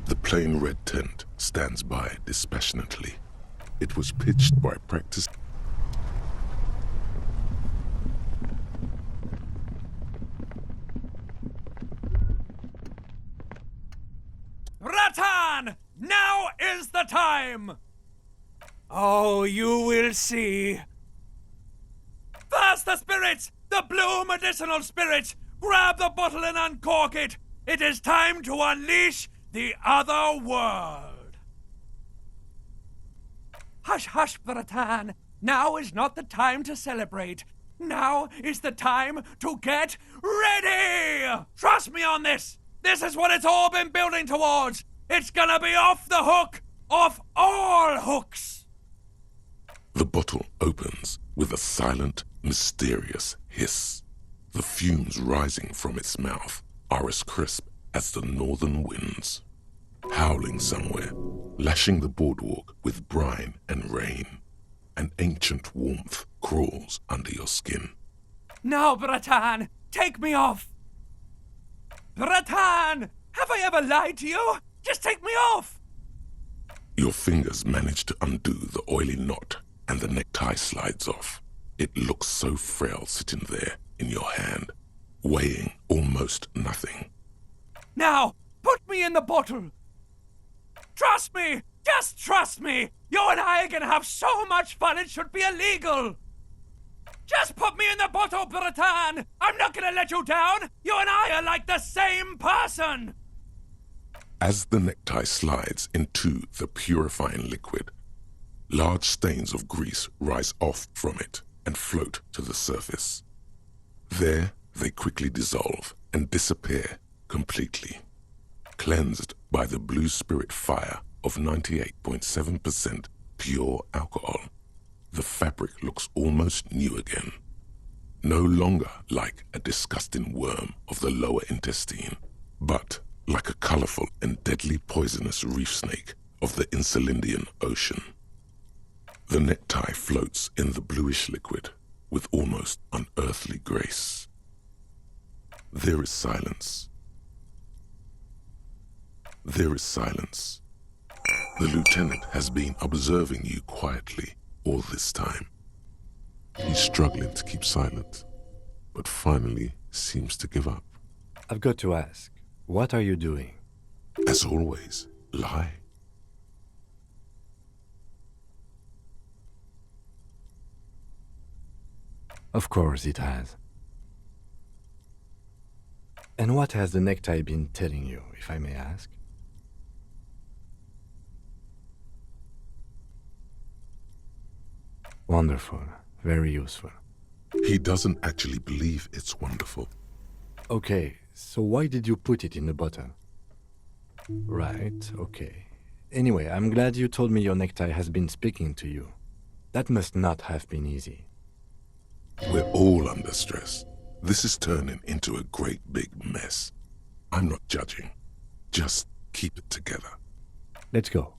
The plain red tent stands by dispassionately. It was pitched by practice. Ratan! Now is the time! Oh, you will see. First the spirits! The blue medicinal spirits! Grab the bottle and uncork it! It is time to unleash the other world! Hush, hush, Ratan! Now is not the time to celebrate. Now is the time to get ready! Trust me on this! This is what it's all been building towards! It's gonna be off the hook! Off all hooks! The bottle opens with a silent, mysterious hiss. The fumes rising from its mouth are as crisp as the northern winds. Howling somewhere, lashing the boardwalk with brine and rain. An ancient warmth crawls under your skin. Now, Bratan, take me off! Bratan! Have I ever lied to you? Just take me off! Your fingers manage to undo the oily knot, and the necktie slides off. It looks so frail sitting there in your hand, weighing almost nothing. Now, put me in the bottle! Trust me! Just trust me! You and I are gonna have so much fun it should be illegal! Just put me in the bottle, Bratan! I'm not gonna let you down! You and I are like the same person! As the necktie slides into the purifying liquid, large stains of grease rise off from it and float to the surface. There, they quickly dissolve and disappear completely. Cleansed by the blue spirit fire of 98.7% pure alcohol, the fabric looks almost new again. No longer like a disgusting worm of the lower intestine, but like a colorful and deadly poisonous reef snake of the Insulindian Ocean. The necktie floats in the bluish liquid with almost unearthly grace. There is silence. There is silence. The lieutenant has been observing you quietly all this time. He's struggling to keep silent, but finally seems to give up. I've got to ask, what are you doing? As always, lie. Of course it has. And what has the necktie been telling you, if I may ask? Wonderful. Very useful. He doesn't actually believe it's wonderful. Okay, so why did you put it in the bottle? Right, okay. Anyway, I'm glad you told me your necktie has been speaking to you. That must not have been easy. We're all under stress. This is turning into a great big mess. I'm not judging. Just keep it together. Let's go.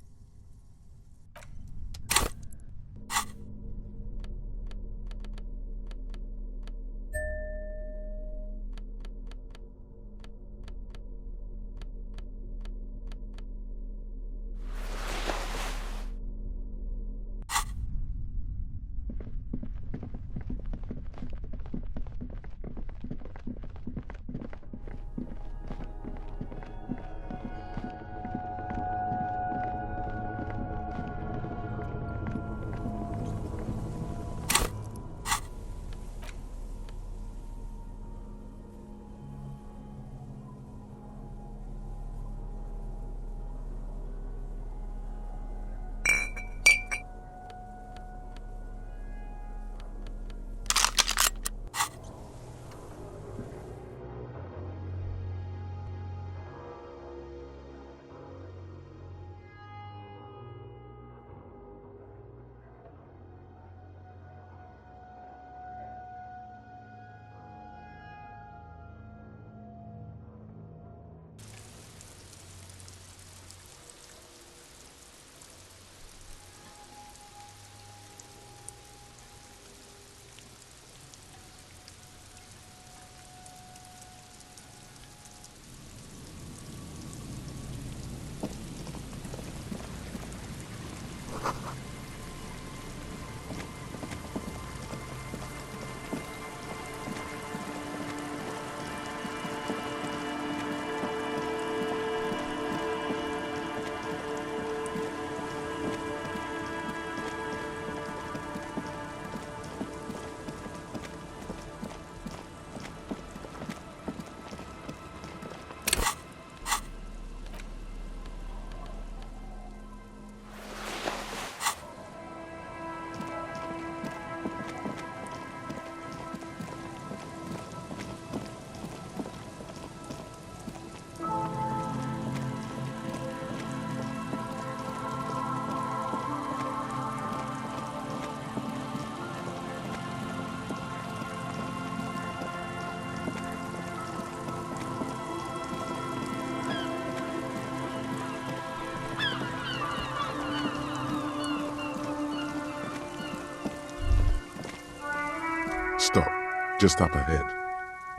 Stop, just up ahead.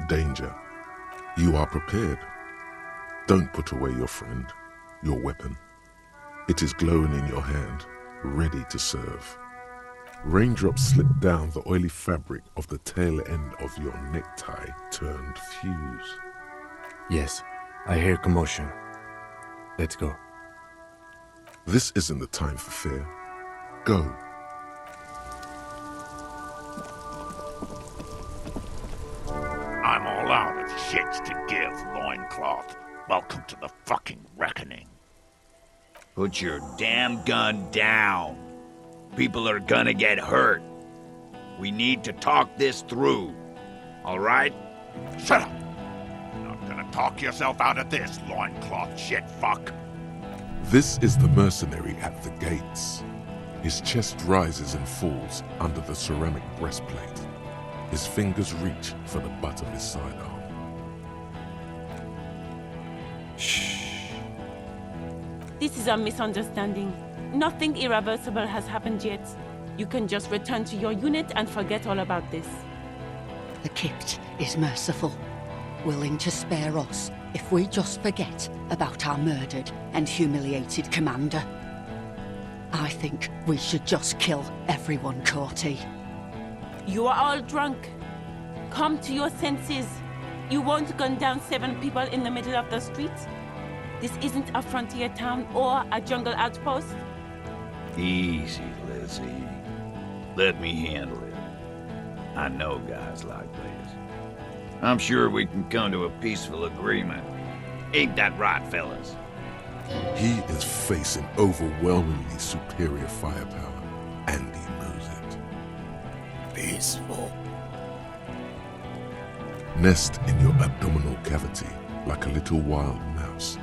Danger. You are prepared. Don't put away your friend, your weapon. It is glowing in your hand, ready to serve. Raindrops slip down the oily fabric of the tail end of your necktie turned fuse. Yes, I hear commotion. Let's go. This isn't the time for fear. Go. I'm all out of shits to give, loincloth. Welcome to the fucking reckoning. Put your damn gun down. People are gonna get hurt. We need to talk this through. All right? Shut up! You're not gonna talk yourself out of this, loincloth shit fuck. This is the mercenary at the gates. His chest rises and falls under the ceramic breastplate. His fingers reach for the butt of his sidearm. Shh. This is a misunderstanding. Nothing irreversible has happened yet. You can just return to your unit and forget all about this. The Kipt is merciful, willing to spare us if we just forget about our murdered and humiliated commander. I think we should just kill everyone, Courty. You are all drunk. Come to your senses. You won't gun down 7 people in the middle of the street. This isn't a frontier town or a jungle outpost. Easy, Lizzie. Let me handle it. I know guys like this. I'm sure we can come to a peaceful agreement. Ain't that right, fellas? He is facing overwhelmingly superior firepower, and he knows it. Peaceful. Nest in your abdominal cavity like a little wild mouse.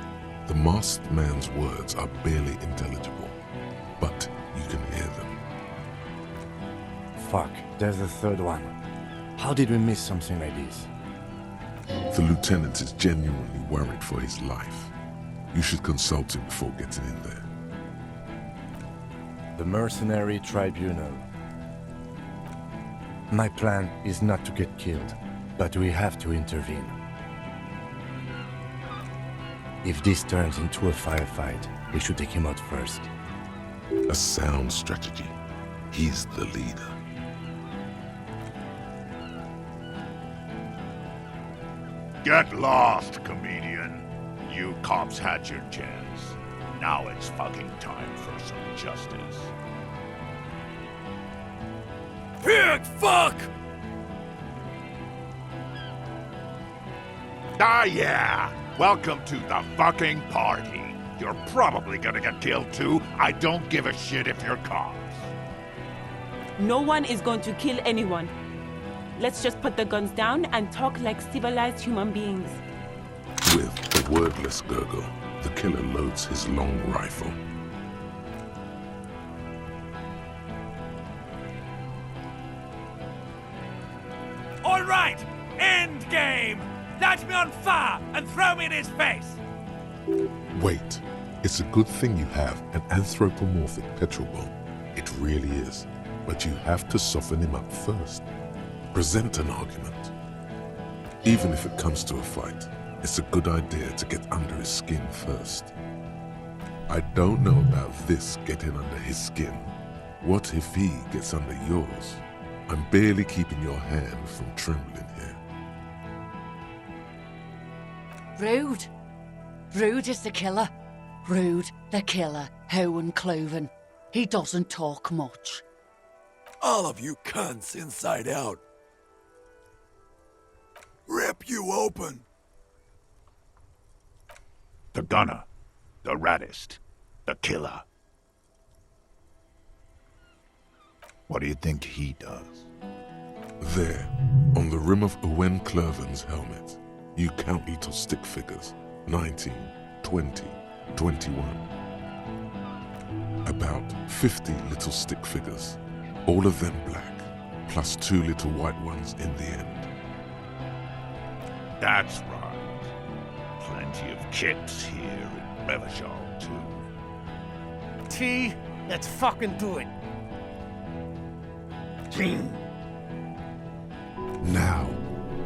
The masked man's words are barely intelligible, but you can hear them. Fuck, there's a third one. How did we miss something like this? The lieutenant is genuinely worried for his life. You should consult him before getting in there. The Mercenary Tribunal. My plan is not to get killed, but we have to intervene. If this turns into a firefight, we should take him out first. A sound strategy. He's the leader. Get lost, comedian. You cops had your chance. Now it's fucking time for some justice. Pig fuck! Ah, yeah! Welcome to the fucking party. You're probably gonna get killed too. I don't give a shit if you're cops. No one is going to kill anyone. Let's just put the guns down and talk like civilized human beings. With a wordless gurgle, the killer loads his long rifle. All right, end game! Light me on fire and throw me in his face! Wait, it's a good thing you have an anthropomorphic petrol bomb. It really is. But you have to soften him up first. Present an argument. Even if it comes to a fight, it's a good idea to get under his skin first. I don't know about this getting under his skin. What if he gets under yours? I'm barely keeping your hand from trembling here. Rude. Rude is the killer. Rude, the killer, Howan Cloven. He doesn't talk much. All of you cunts inside out. Rip you open. The gunner. The raddest. The killer. What do you think he does? There, on the rim of Owen Clerven's helmet, you count little stick figures. 19, 20, 21. About 50 little stick figures. All of them black, plus 2 little white ones in the end. That's right. Plenty of kips here in Revachol, too. T, let's fucking do it. Now.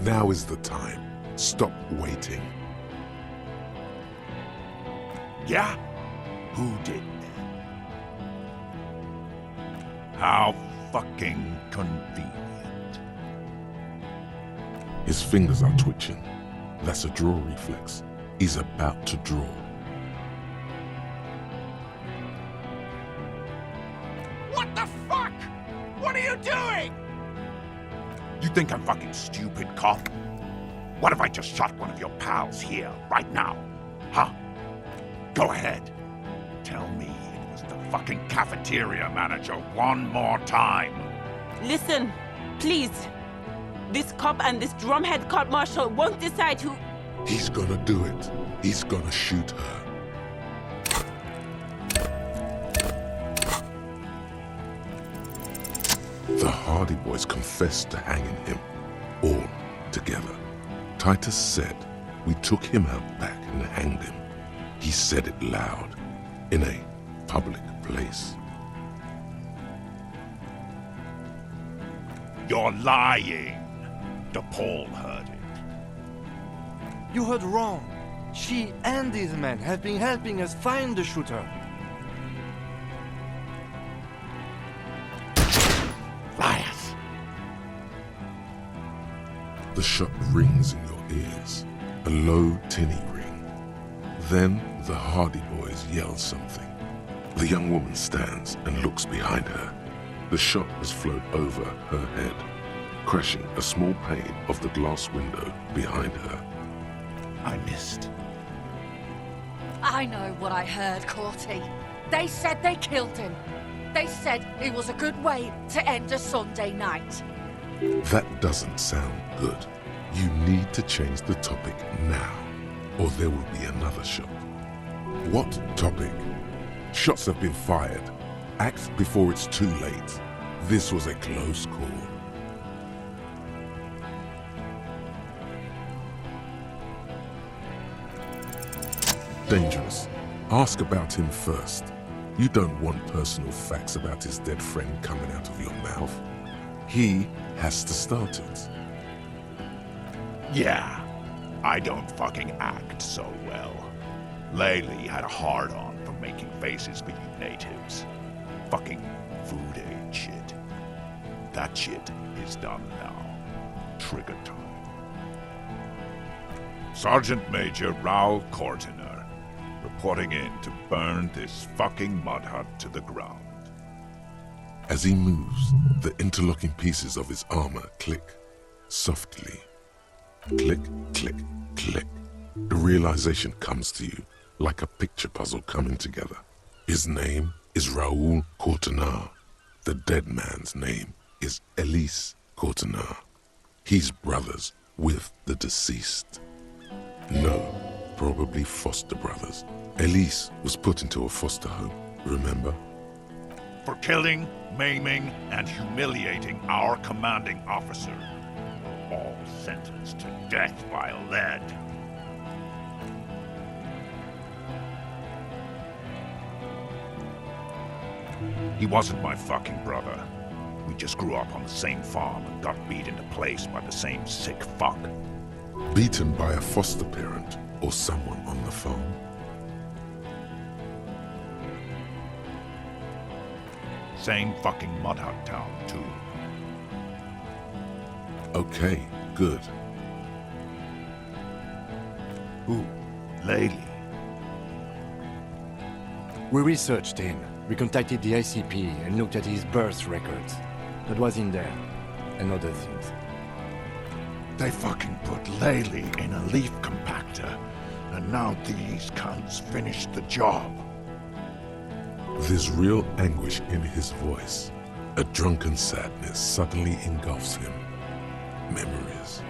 Now is the time. Stop waiting. Yeah? Who did then? How fucking convenient. His fingers are twitching. That's a draw reflex. He's about to draw. What the fuck? What are you doing? You think I'm fucking stupid, cop? What if I just shot one of your pals here, right now? Huh? Go ahead. Tell me it was the fucking cafeteria manager one more time. Listen, please. This cop and this drumhead court marshal won't decide who... He's gonna do it. He's gonna shoot her. The Hardy Boys confessed to hanging him, all together. Titus said, we took him out back and hanged him. He said it loud, in a public place. You're lying. DePaul heard it. You heard wrong. She and these men have been helping us find the shooter. Liars. The shot rings in your ears, a low, tinny ring. Then the Hardy Boys yell something. The young woman stands and looks behind her. The shot has flown over her head, crashing a small pane of the glass window behind her. I missed. I know what I heard, Corty. They said they killed him. They said it was a good way to end a Sunday night. That doesn't sound good. You need to change the topic now, or there will be another shot. What topic? Shots have been fired. Act before it's too late. This was a close call. Dangerous. Ask about him first. You don't want personal facts about his dead friend coming out of your mouth. He has to start it. Yeah, I don't fucking act so well. Laylee had a hard-on for making faces for you natives. Fucking food aid shit. That shit is done now. Trigger time. Sergeant Major Raoul Cortiner, reporting in to burn this fucking mud hut to the ground. As he moves, the interlocking pieces of his armor click, softly. Click, click, click. The realization comes to you like a picture puzzle coming together. His name is Raoul Cortiner. The dead man's name is Elise Cortiner. He's brothers with the deceased. No, probably foster brothers. Elise was put into a foster home, remember? For killing, maiming, and humiliating our commanding officer. All sentenced to death by lead. He wasn't my fucking brother. We just grew up on the same farm and got beat into place by the same sick fuck. Beaten by a foster parent or someone on the farm? Same fucking mud hut town, too. Okay, good. Who? Laylee. We researched him. We contacted the ICP and looked at his birth records. That was in there. And other things. They fucking put Laylee in a leaf compactor, and now these cunts finished the job. There's real anguish in his voice. A drunken sadness suddenly engulfs him. Memories.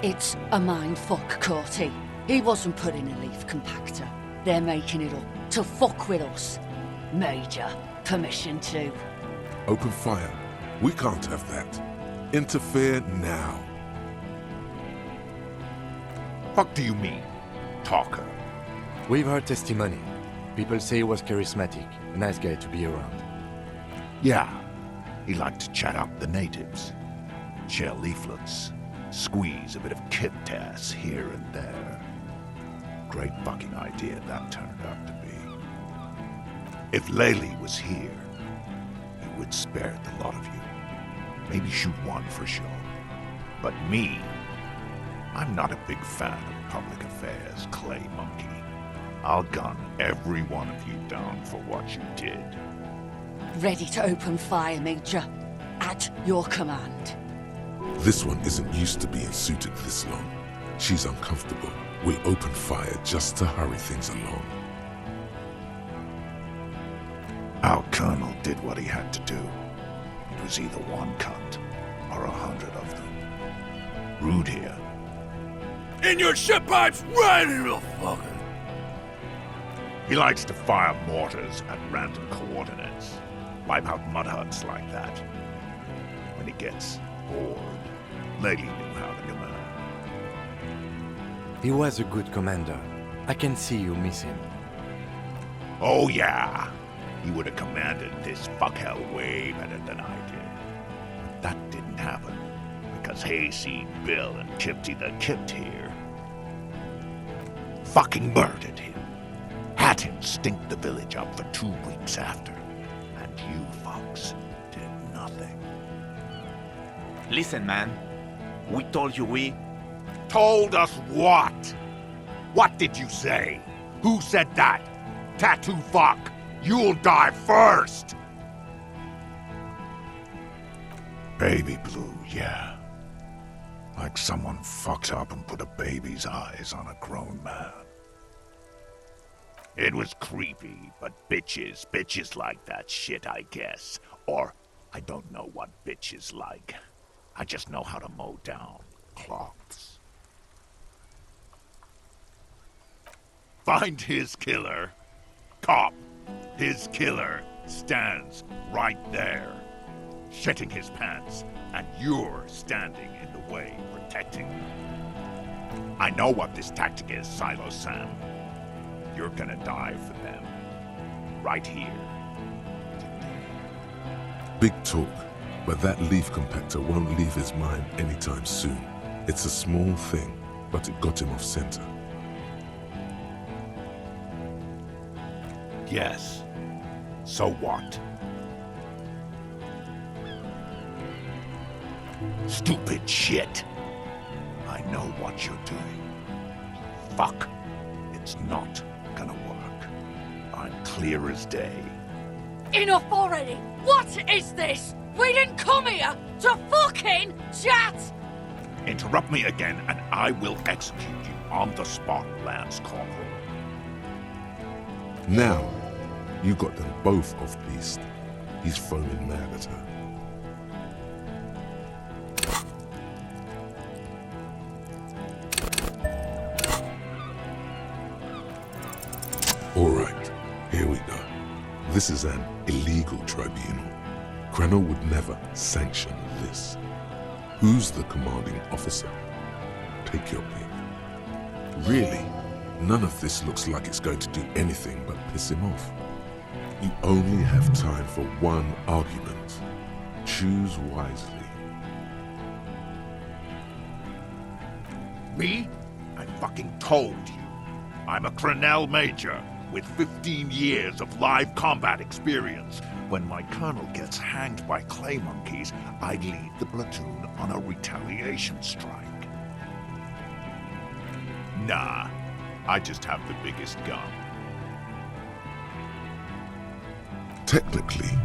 It's a mindfuck, Corty. He wasn't put in a leaf compactor. They're making it up to fuck with us. Major, permission to. Open fire. We can't have that. Interfere now. Fuck do you mean, talker? We've heard testimony. People say he was charismatic, a nice guy to be around. Yeah, he liked to chat up the natives. Share leaflets. Squeeze a bit of kit-tass here and there. Great fucking idea that turned out to be. If Laylee was here, he would spare the lot of you. Maybe shoot one for show. But me, I'm not a big fan of public affairs, Clay Monkey. I'll gun every one of you down for what you did. Ready to open fire, Major. At your command. This one isn't used to being suited this long. She's uncomfortable. We open fire just to hurry things along. Our colonel did what he had to do. It was either one cunt or 100 of them. Rude here. In your ship pipes, right in the fucker! He likes to fire mortars at random coordinates. Wipe out mud huts like that. When he gets bored, Lady knew how to command. He was a good commander. I can see you miss him. Oh yeah, he would have commanded this fuckhell way better than I did. But that didn't happen, because Hayseed Bill and Kipty the Kipt here fucking murdered him. Had him stink the village up for 2 weeks after. And you fucks did nothing. Listen, man. We told you we... Told us what? What did you say? Who said that? Tattoo fuck! You'll die first! Baby blue, yeah. Like someone fucked up and put a baby's eyes on a grown man. It was creepy, but bitches like that shit, I guess. Or, I don't know what bitches like. I just know how to mow down cloths. Find his killer. Cop, his killer stands right there, shitting his pants, and you're standing in the way, protecting him. I know what this tactic is, Silo Sam. You're gonna die for them. Right here. Big talk, but that leaf compactor won't leave his mind anytime soon. It's a small thing, but it got him off center. Yes. So what? Stupid shit. I know what you're doing. Fuck. It's not gonna work. I'm clear as day. Enough already! What is this? We didn't come here to fucking chat! Interrupt me again and I will execute you on the spot, Lance Corporal. Now, you got them both off piste. He's foaming mad at her. All right, here we go. This is an illegal tribunal. Krenner would never sanction this. Who's the commanding officer? Take your pick. Really, none of this looks like it's going to do anything but piss him off. You only have time for one argument. Choose wisely. Me? I fucking told you. I'm a Crenell Major with 15 years of live combat experience. When my colonel gets hanged by clay monkeys, I lead the platoon on a retaliation strike. Nah, I just have the biggest gun. Technically,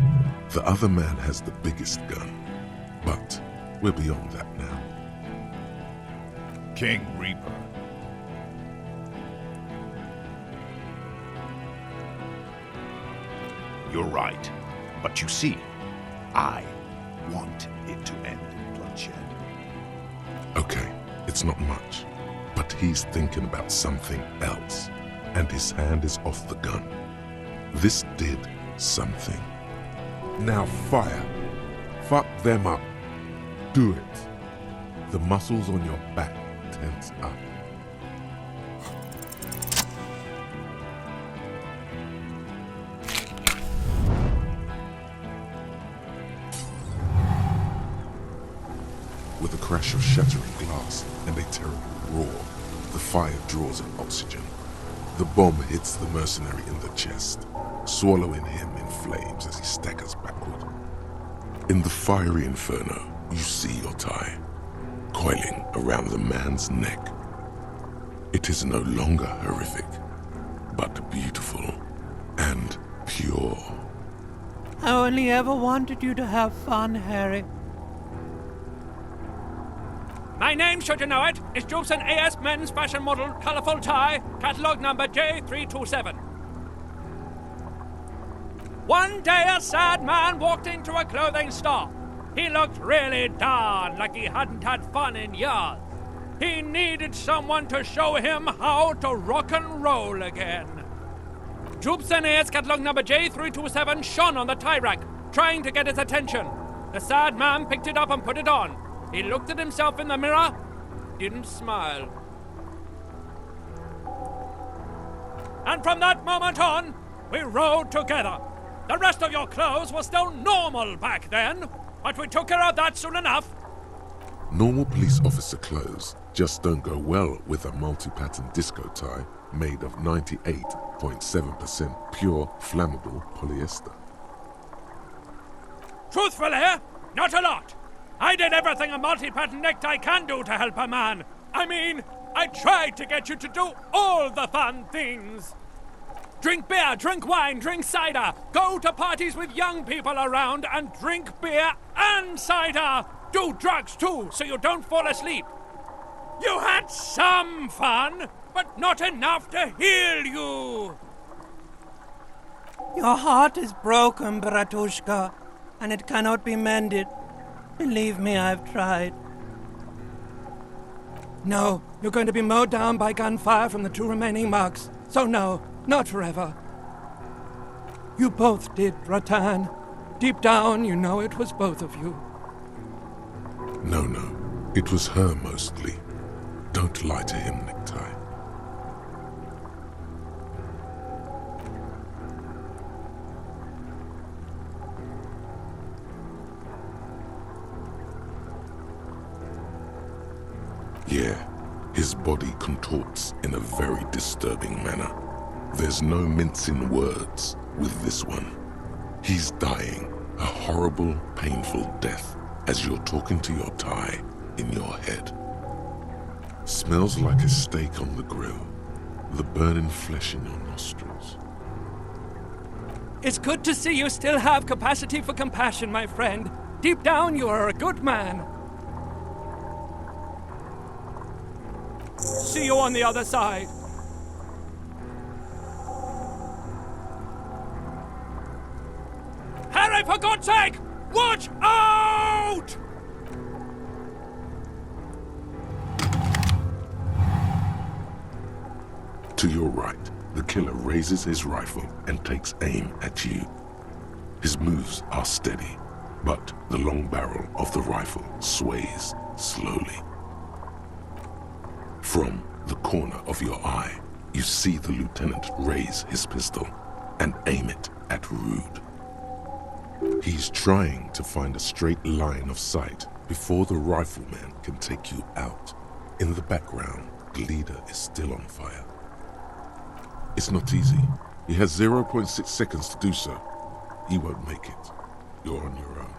the other man has the biggest gun, but we're beyond that now. King Reaper. You're right. But you see, I want it to end in bloodshed. Okay, it's not much, but he's thinking about something else, and his hand is off the gun. This did something. Now fire. Fuck them up. Do it. The muscles on your back tense up. with a crash of shattering glass and a terrible roar. The fire draws in oxygen. The bomb hits the mercenary in the chest, swallowing him in flames as he staggers backward. In the fiery inferno, you see your tie, coiling around the man's neck. It is no longer horrific, but beautiful and pure. I only ever wanted you to have fun, Harry. My name, should you know it, is Jobson AS Men's Fashion Model, Colourful Tie, catalogue number J327. One day a sad man walked into a clothing store. He looked really darn like he hadn't had fun in years. He needed someone to show him how to rock and roll again. Jobson AS catalogue number J327 shone on the tie rack, trying to get his attention. The sad man picked it up and put it on. He looked at himself in the mirror, didn't smile. And from that moment on, we rode together. The rest of your clothes were still normal back then, but we took care of that soon enough. Normal police officer clothes just don't go well with a multi-pattern disco tie made of 98.7% pure flammable polyester. Truthfully, not a lot. I did everything a multi-pattern necktie can do to help a man. I mean, I tried to get you to do all the fun things. Drink beer, drink wine, drink cider. Go to parties with young people around and drink beer and cider. Do drugs too, so you don't fall asleep. You had some fun, but not enough to heal you. Your heart is broken, Bratushka, and it cannot be mended. Believe me, I've tried. No, you're going to be mowed down by gunfire from the 2 remaining mugs. So no, not forever. You both did, Ratan. Deep down, you know it was both of you. No, it was her mostly. Don't lie to him, Necktie. Yeah, his body contorts in a very disturbing manner. There's no mincing words with this one. He's dying a horrible, painful death as you're talking to your tie in your head. Smells like a steak on the grill, the burning flesh in your nostrils. It's good to see you still have capacity for compassion, my friend. Deep down, you are a good man. See you on the other side. Harry, for God's sake! Watch out! To your right, the killer raises his rifle and takes aim at you. His moves are steady, but the long barrel of the rifle sways slowly. From the corner of your eye, you see the lieutenant raise his pistol and aim it at Rude. He's trying to find a straight line of sight before the rifleman can take you out. In the background, the leader is still on fire. It's not easy. He has 0.6 seconds to do so. He won't make it. You're on your own.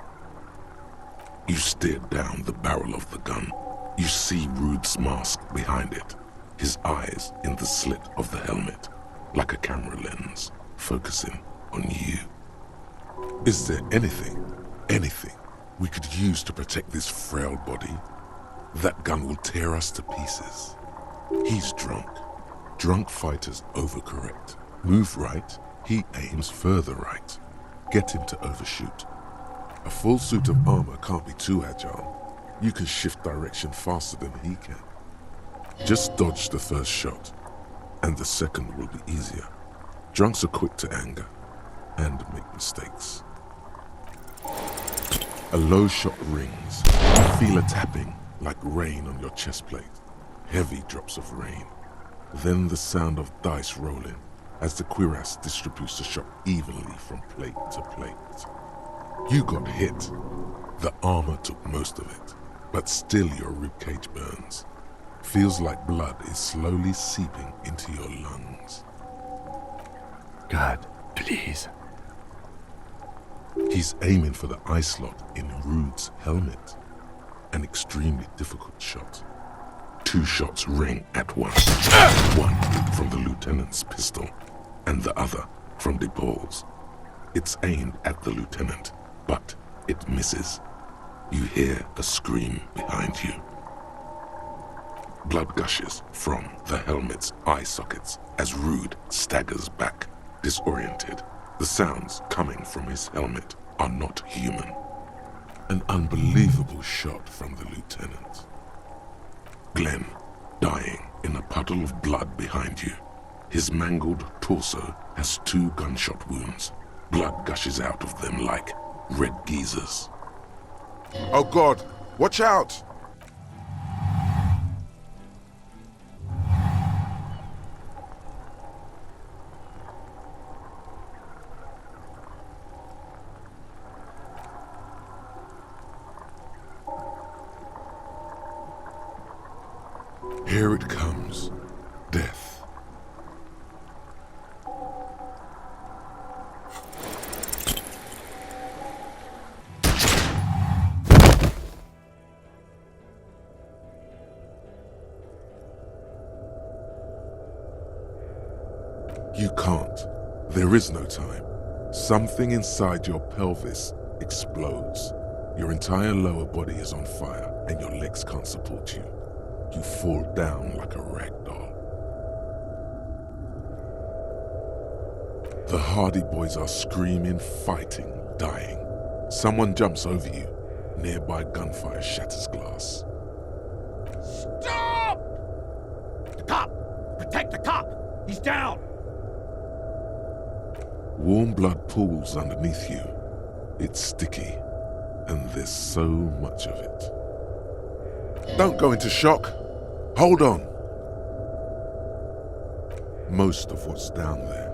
You stare down the barrel of the gun. You see Rude's mask behind it, his eyes in the slit of the helmet, like a camera lens, focusing on you. Is there anything we could use to protect this frail body? That gun will tear us to pieces. He's drunk. Drunk fighters overcorrect. Move right, he aims further right. Get him to overshoot. A full suit of armor can't be too agile. You can shift direction faster than he can. Just dodge the first shot, and the second will be easier. Drunks are quick to anger and make mistakes. A low shot rings. You feel a tapping like rain on your chest plate. Heavy drops of rain. Then the sound of dice rolling as the cuirass distributes the shot evenly from plate to plate. You got hit. The armor took most of it. but still your ribcage burns. Feels like blood is slowly seeping into your lungs. God, please. He's aiming for the eye slot in Rude's helmet. An extremely difficult shot. 2 shots ring at once. One from the lieutenant's pistol, and the other from DePaul's. It's aimed at the lieutenant, but it misses. You hear a scream behind you. Blood gushes from the helmet's eye sockets as Rude staggers back, disoriented. The sounds coming from his helmet are not human. An unbelievable shot from the lieutenant. Glenn, dying in a puddle of blood behind you. His mangled torso has 2 gunshot wounds. Blood gushes out of them like red geysers. Oh God, watch out! Here it comes. Death. You can't. There is no time. Something inside your pelvis explodes. Your entire lower body is on fire and your legs can't support you. You fall down like a rag doll. The Hardy Boys are screaming, fighting, dying. Someone jumps over you. Nearby gunfire shatters glass. Stop! The cop! Protect the cop! He's down! Warm blood pools underneath you. It's sticky, and there's so much of it. Don't go into shock. Hold on. Most of what's down there.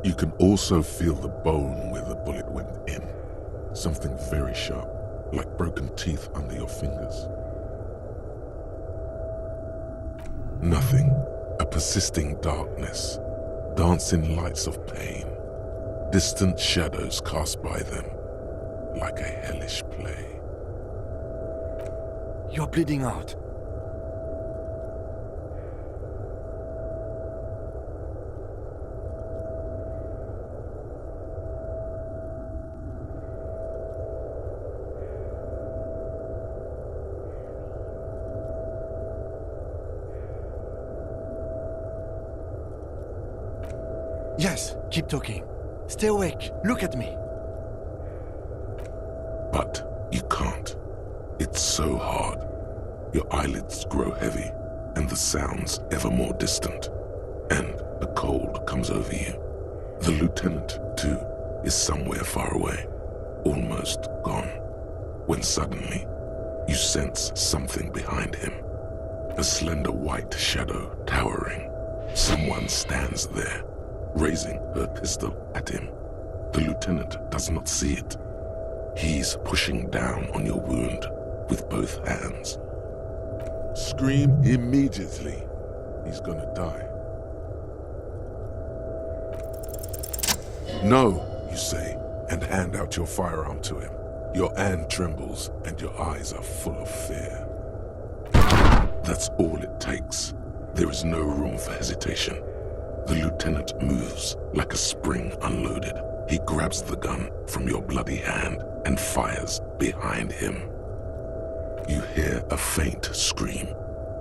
You can also feel the bone where the bullet went in. Something very sharp, like broken teeth under your fingers. Nothing. A persisting darkness. Dancing lights of pain. Distant shadows cast by them, like a hellish play. You're bleeding out. Yes, keep talking. Stay awake. Look at me. But you can't. It's so hard. Your eyelids grow heavy, and the sounds ever more distant. And a cold comes over you. The lieutenant, too, is somewhere far away, almost gone. When suddenly, you sense something behind him. A slender white shadow towering. Someone stands there, raising her pistol at him. The lieutenant does not see it. He's pushing down on your wound with both hands. Scream immediately. He's gonna die. No, you say, and hand out your firearm to him. Your hand trembles and your eyes are full of fear. That's all it takes. There is no room for hesitation. The lieutenant moves like a spring unloaded. He grabs the gun from your bloody hand and fires behind him. You hear a faint scream,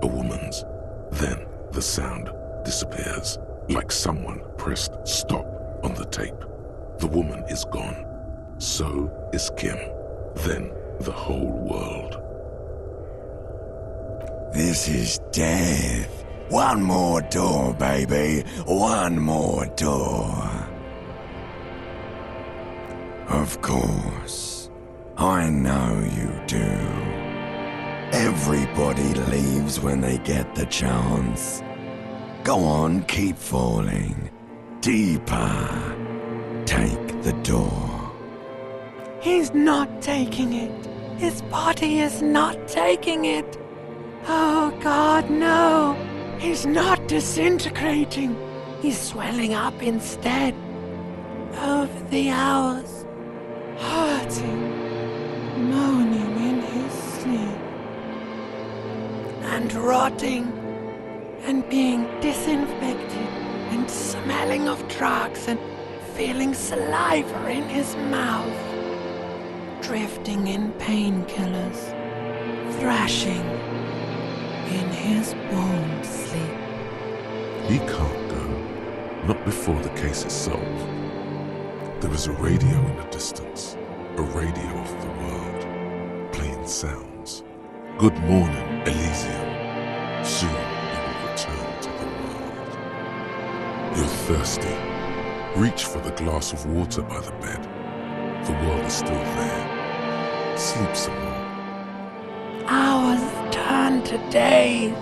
a woman's. Then the sound disappears, like someone pressed stop on the tape. The woman is gone. So is Kim. Then the whole world. This is death. One more door, baby. One more door. Of course. I know you do. Everybody leaves when they get the chance. Go on, keep falling. Deeper. Take the door. He's not taking it. His body is not taking it. Oh God, no. He's not disintegrating. He's swelling up instead. Over the hours, hurting, moaning in his sleep, and rotting, and being disinfected, and smelling of drugs, and feeling saliva in his mouth, drifting in painkillers, thrashing in his warm sleep. He can't go. Not before the case is solved. There is a radio in the distance. A radio of the world. Playing sounds. Good morning, Elysium. Soon you will return to the world. You're thirsty. Reach for the glass of water by the bed. The world is still there. Sleep some more. Hours turn to days.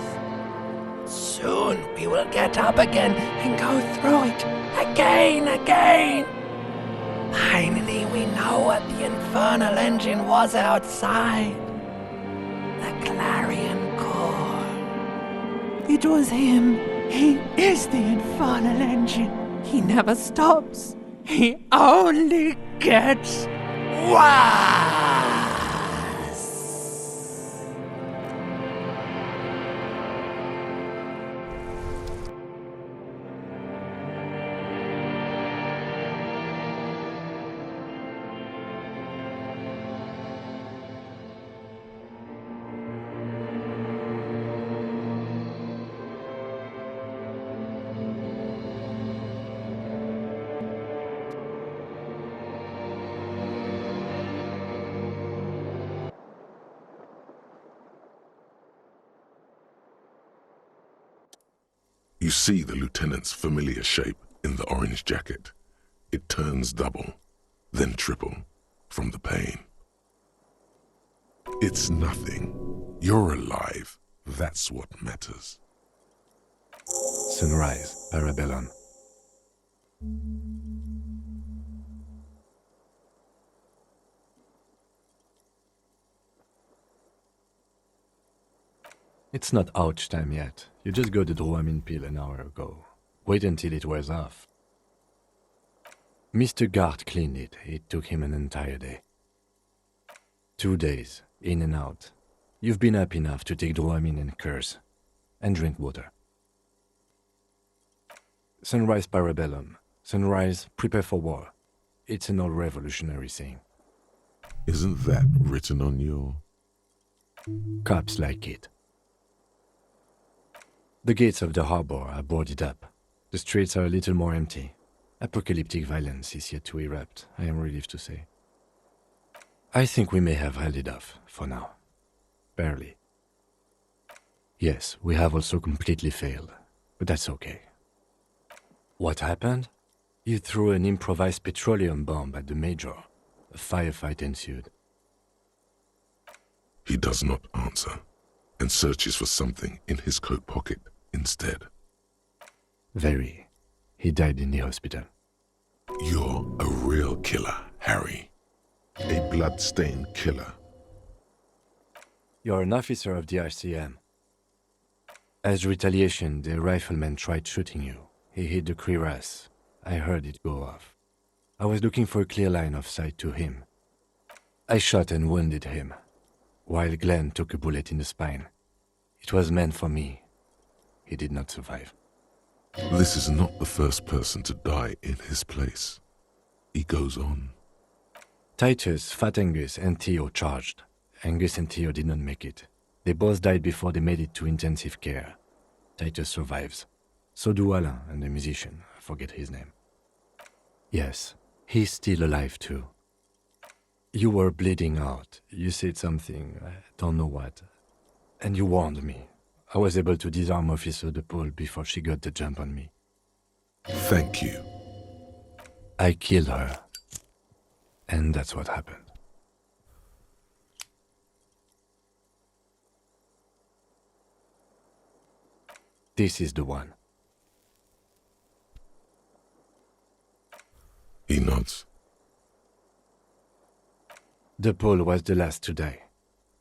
Soon we will get up again and go through it again. Finally we know what the infernal engine was outside. The clarion call. It was him. He is the infernal engine. He never stops. He only gets worse. You see the lieutenant's familiar shape in the orange jacket. It turns double, then triple, from the pain. It's nothing. You're alive. That's what matters. Sunrise, Parabellum. It's not ouch time yet. You just got the Dramamine pill an hour ago. Wait until it wears off. Mr. Gart cleaned it. It took him an entire day. 2 days, in and out. You've been up enough to take Dramamine and curse. And drink water. Sunrise, Parabellum. Sunrise, prepare for war. It's an old revolutionary saying. Isn't that written on your... Cops like it. The gates of the harbor are boarded up. The streets are a little more empty. Apocalyptic violence is yet to erupt, I am relieved to say. I think we may have held it off, for now. Barely. Yes, we have also completely failed, but that's okay. What happened? You threw an improvised petroleum bomb at the Major. A firefight ensued. He does not answer, and searches for something in his coat pocket instead. Very. He died in the hospital. You're a real killer, Harry. A blood-stained killer. You're an officer of the RCM. As retaliation, the rifleman tried shooting you. He hit the cuirass. I heard it go off. I was looking for a clear line of sight to him. I shot and wounded him, while Glenn took a bullet in the spine. It was meant for me. He did not survive. This is not the first person to die in his place. He goes on. Titus, Fat Angus, and Theo charged. Angus and Theo did not make it. They both died before they made it to intensive care. Titus survives. So do Alain and the musician. I forget his name. Yes, he's still alive too. You were bleeding out. You said something, I don't know what. And you warned me. I was able to disarm Officer DePaul before she got the jump on me. Thank you. I killed her. And that's what happened. This is the one. He nods. De Paul was the last to die.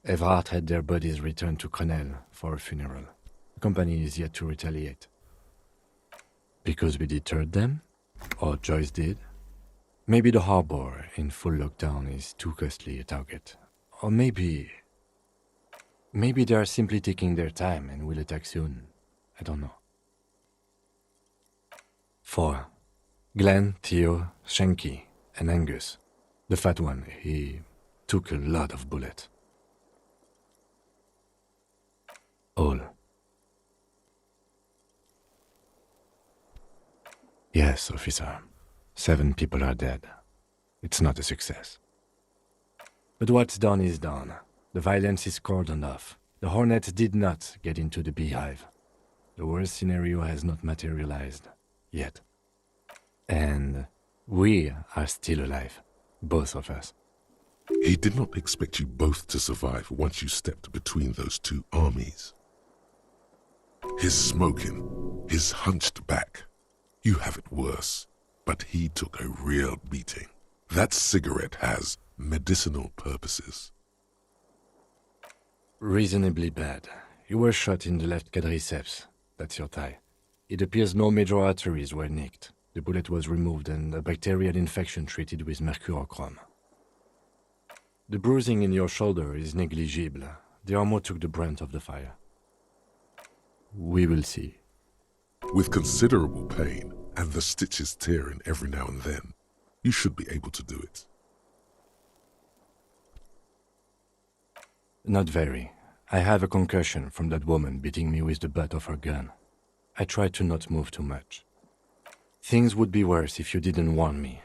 Everard had their bodies returned to Crenel for a funeral. The company is yet to retaliate. Because we deterred them? Or Joyce did? Maybe the harbor in full lockdown is too costly a target. Or maybe they are simply taking their time and will attack soon. I don't know. 4. Glenn, Theo, Shanky, and Angus. The fat one, he took a lot of bullets. All. Yes, officer. 7 people are dead. It's not a success. But what's done is done. The violence is cordoned off. The Hornets did not get into the beehive. The worst scenario has not materialized. Yet. And we are still alive. Both of us. He did not expect you both to survive once you stepped between those two armies. His smoking, his hunched back. You have it worse, but he took a real beating. That cigarette has medicinal purposes. Reasonably bad. You were shot in the left quadriceps. That's your thigh. It appears no major arteries were nicked. The bullet was removed and a bacterial infection treated with mercurochrome. The bruising in your shoulder is negligible. The armor took the brunt of the fire. We will see. With considerable pain and the stitches tearing every now and then, you should be able to do it. Not very. I have a concussion from that woman beating me with the butt of her gun. I tried to not move too much. Things would be worse if you didn't warn me.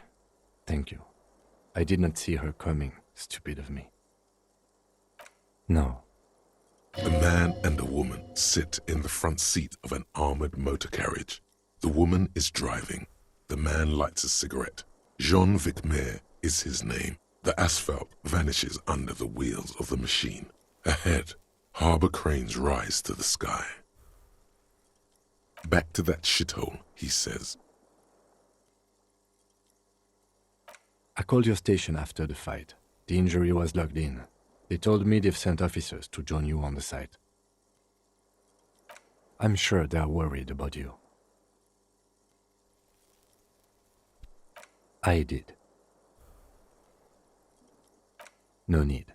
Thank you. I did not see her coming. Stupid of me. No. A man and a woman sit in the front seat of an armored motor carriage. The woman is driving. The man lights a cigarette. Jean Vicmer is his name. The asphalt vanishes under the wheels of the machine. Ahead, harbor cranes rise to the sky. Back to that shithole, he says. I called your station after the fight. The injury was logged in. They told me they've sent officers to join you on the site. I'm sure they are worried about you. I did. No need.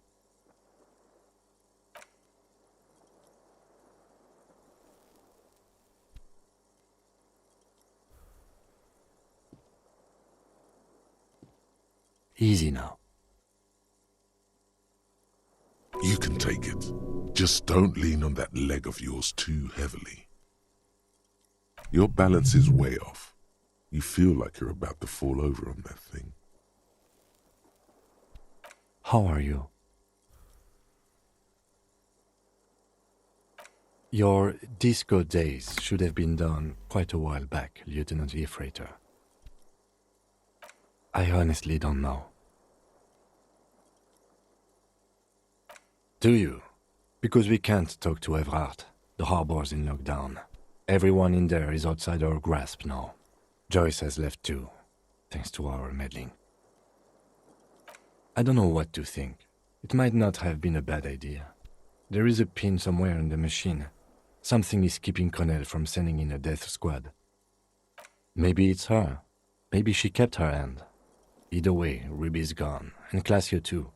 Easy now. You can take it. Just don't lean on that leg of yours too heavily. Your balance is way off. You feel like you're about to fall over on that thing. How are you? Your disco days should have been done quite a while back, Lieutenant Efrater. I honestly don't know. Do you? Because we can't talk to Everard. The harbor's in lockdown. Everyone in there is outside our grasp now. Joyce has left too, thanks to our meddling. I don't know what to think. It might not have been a bad idea. There is a pin somewhere in the machine. Something is keeping Connell from sending in a death squad. Maybe it's her. Maybe she kept her hand. Either way, Ruby's gone, and Classio too.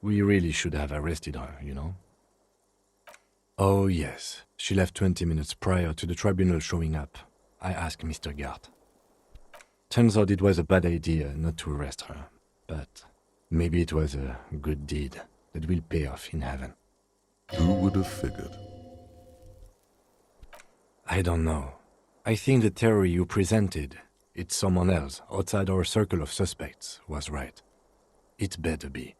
We really should have arrested her, you know? Oh yes, she left 20 minutes prior to the Tribunal showing up. I asked Mr. Gart. Turns out it was a bad idea not to arrest her, but maybe it was a good deed that will pay off in heaven. Who would have figured? I don't know. I think the theory you presented, it's someone else outside our circle of suspects, was right. It better be.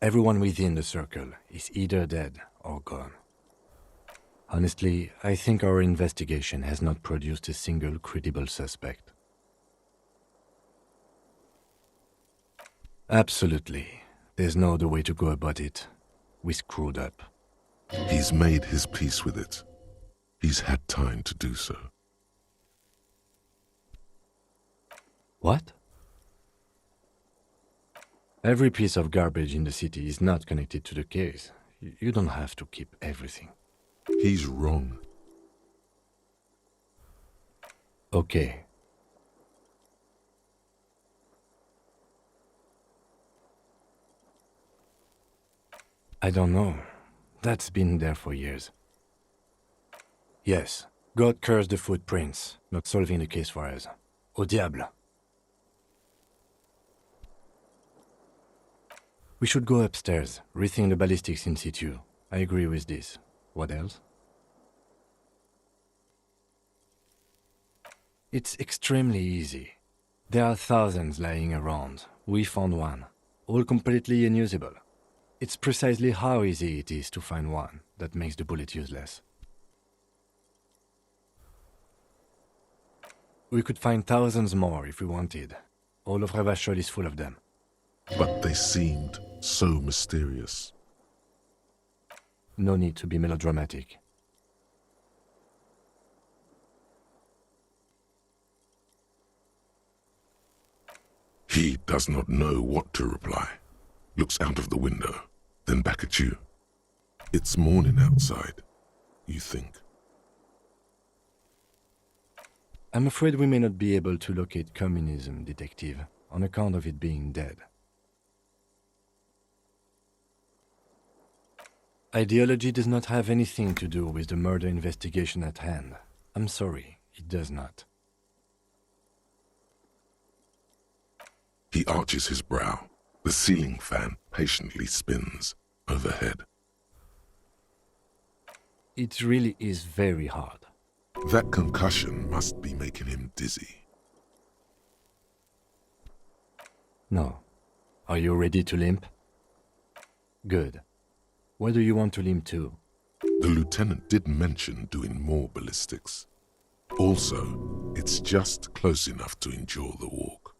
Everyone within the circle is either dead or gone. Honestly, I think our investigation has not produced a single credible suspect. Absolutely. There's no other way to go about it. We screwed up. He's made his peace with it. He's had time to do so. What? Every piece of garbage in the city is not connected to the case. You don't have to keep everything. He's wrong. Okay. I don't know. That's been there for years. Yes, God cursed the footprints, not solving the case for us. Au diable. We should go upstairs, rethink the ballistics in situ. I agree with this. What else? It's extremely easy. There are thousands lying around. We found one, all completely unusable. It's precisely how easy it is to find one that makes the bullet useless. We could find thousands more if we wanted. All of Revachol is full of them. But they seemed so mysterious. No need to be melodramatic. He does not know what to reply. Looks out of the window, then back at you. It's morning outside, you think. I'm afraid we may not be able to locate communism, detective, on account of it being dead. Ideology does not have anything to do with the murder investigation at hand. I'm sorry, it does not. He arches his brow. The ceiling fan patiently spins overhead. It really is very hard. That concussion must be making him dizzy. No. Are you ready to limp? Good. Where do you want to limp to? The lieutenant did mention doing more ballistics. Also, it's just close enough to endure the walk.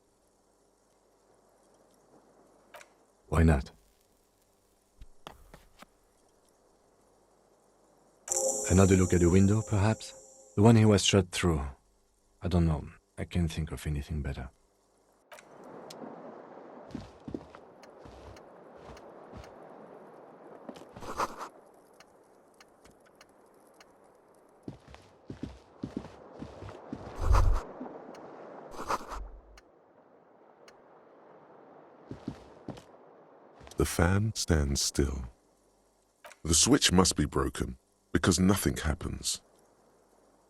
Why not? Another look at the window, perhaps? The one he was shot through. I don't know. I can't think of anything better. The fan stands still. The switch must be broken, because nothing happens.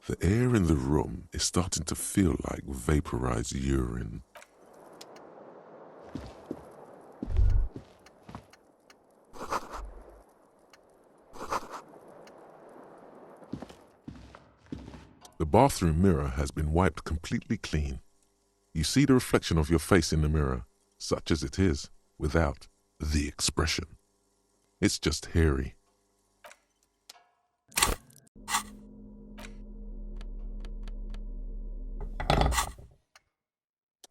The air in the room is starting to feel like vaporized urine. The bathroom mirror has been wiped completely clean. You see the reflection of your face in the mirror, such as it is, without the expression. It's just hairy.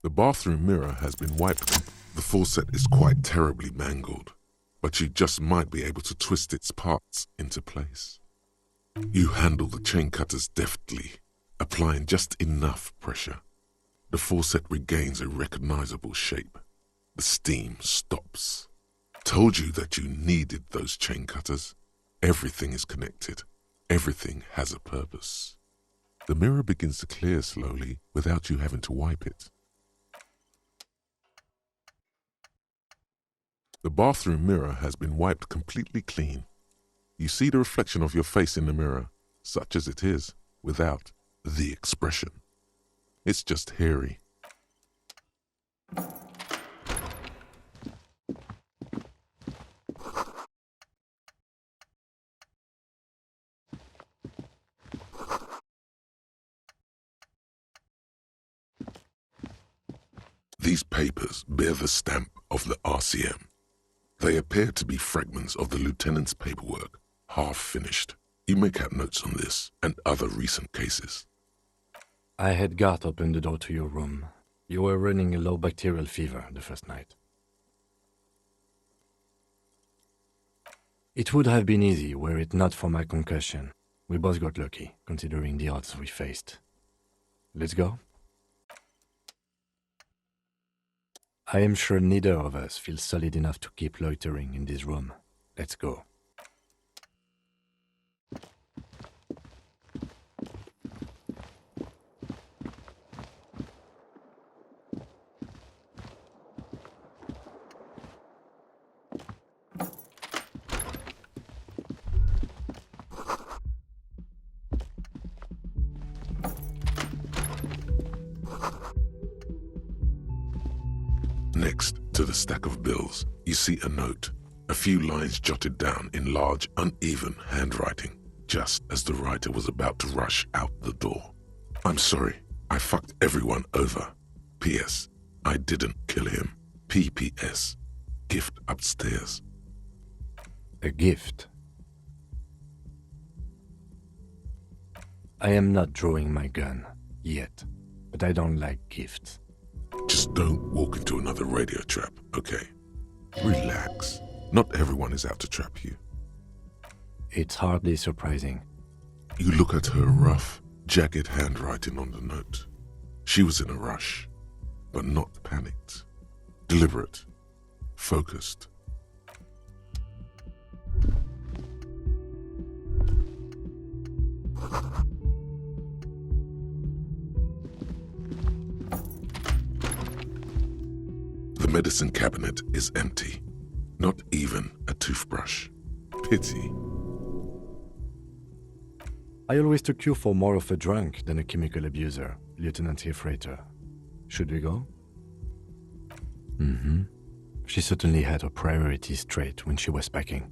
The bathroom mirror has been wiped. The faucet is quite terribly mangled, but you just might be able to twist its parts into place. You handle the chain cutters deftly, applying just enough pressure. The faucet regains a recognizable shape. The steam stops. Told you that you needed those chain cutters. Everything is connected. Everything has a purpose. The mirror begins to clear slowly without you having to wipe it. The bathroom mirror has been wiped completely clean. You see the reflection of your face in the mirror, such as it is, without the expression. It's just hairy. These papers bear the stamp of the RCM. They appear to be fragments of the lieutenant's paperwork, half finished. You make out notes on this and other recent cases. I had Garth open the door to your room. You were running a low bacterial fever the first night. It would have been easy were it not for my concussion. We both got lucky, considering the odds we faced. Let's go? I am sure neither of us feels solid enough to keep loitering in this room. Let's go. Next to the stack of bills, you see a note, a few lines jotted down in large, uneven handwriting, just as the writer was about to rush out the door. I'm sorry, I fucked everyone over. P.S. I didn't kill him. P.P.S. Gift upstairs. A gift. I am not drawing my gun, yet, but I don't like gifts. Just don't walk into another radio trap, okay? Relax. Not everyone is out to trap you. It's hardly surprising. You look at her rough, jagged handwriting on the note. She was in a rush, but not panicked. Deliberate. Focused. The medicine cabinet is empty. Not even a toothbrush. Pity. I always took you for more of a drunk than a chemical abuser, Lieutenant Hefreiter. Should we go? Mm-hmm. She certainly had her priorities straight when she was packing.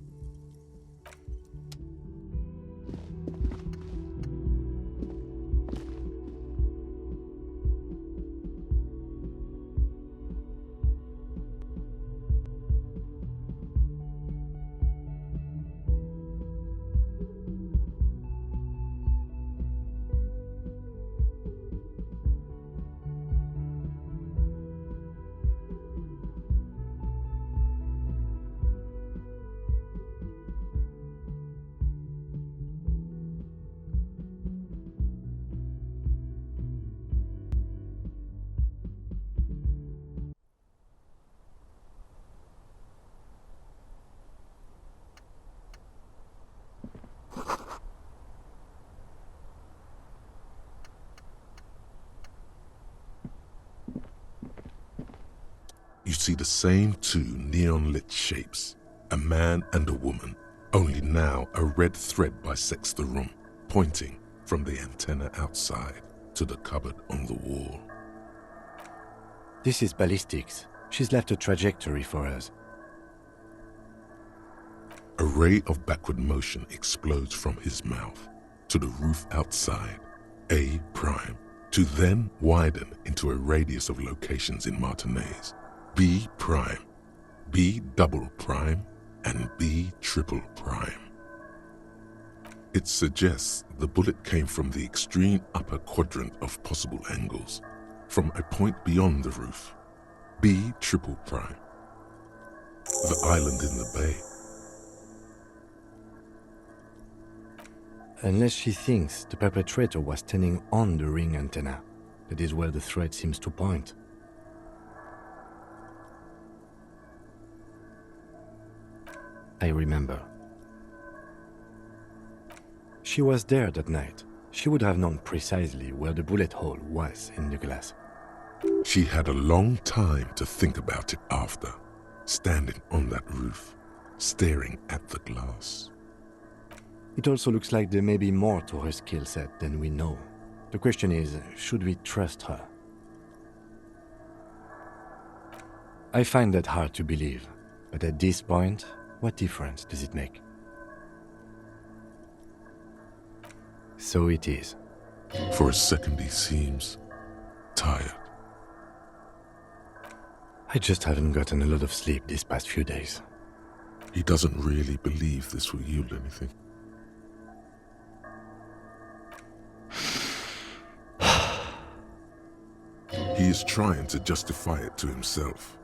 You see the same two neon-lit shapes, a man and a woman, only now a red thread bisects the room, pointing from the antenna outside to the cupboard on the wall. This is ballistics. She's left a trajectory for us. A ray of backward motion explodes from his mouth to the roof outside, A prime, to then widen into a radius of locations in Martinez. B prime, B double prime, and B triple prime. It suggests the bullet came from the extreme upper quadrant of possible angles, from a point beyond the roof. B triple prime. The island in the bay. Unless she thinks the perpetrator was standing on the ring antenna. That is where the thread seems to point. I remember. She was there that night. She would have known precisely where the bullet hole was in the glass. She had a long time to think about it after, standing on that roof, staring at the glass. It also looks like there may be more to her skill set than we know. The question is, should we trust her? I find that hard to believe, but at this point, what difference does it make? So it is. For a second he seems tired. I just haven't gotten a lot of sleep these past few days. He doesn't really believe this will yield anything. He is trying to justify it to himself.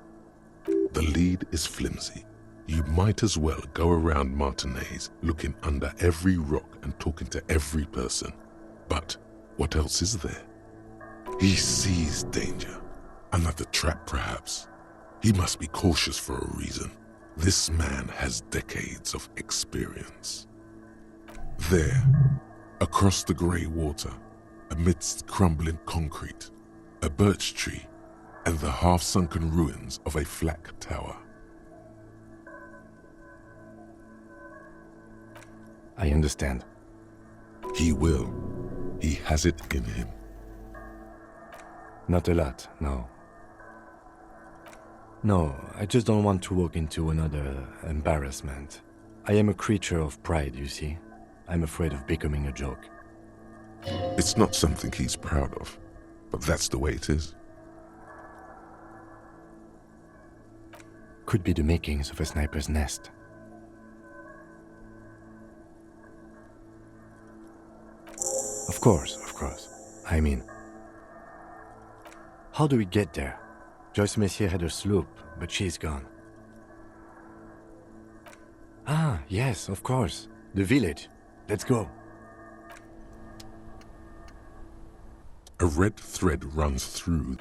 The lead is flimsy. You might as well go around Martinez looking under every rock and talking to every person. But what else is there? He sees danger. Another trap, perhaps. He must be cautious for a reason. This man has decades of experience. There, across the grey water, amidst crumbling concrete, a birch tree, and the half-sunken ruins of a flak tower. I understand. He will. He has it in him. Not a lot, no. No, I just don't want to walk into another embarrassment. I am a creature of pride, you see. I'm afraid of becoming a joke. It's not something he's proud of, but that's the way it is. Could be the makings of a sniper's nest. Of course. I mean, how do we get there? Joyce Messier had a sloop, but she's gone. Ah, yes, of course. The village. Let's go. A red thread runs through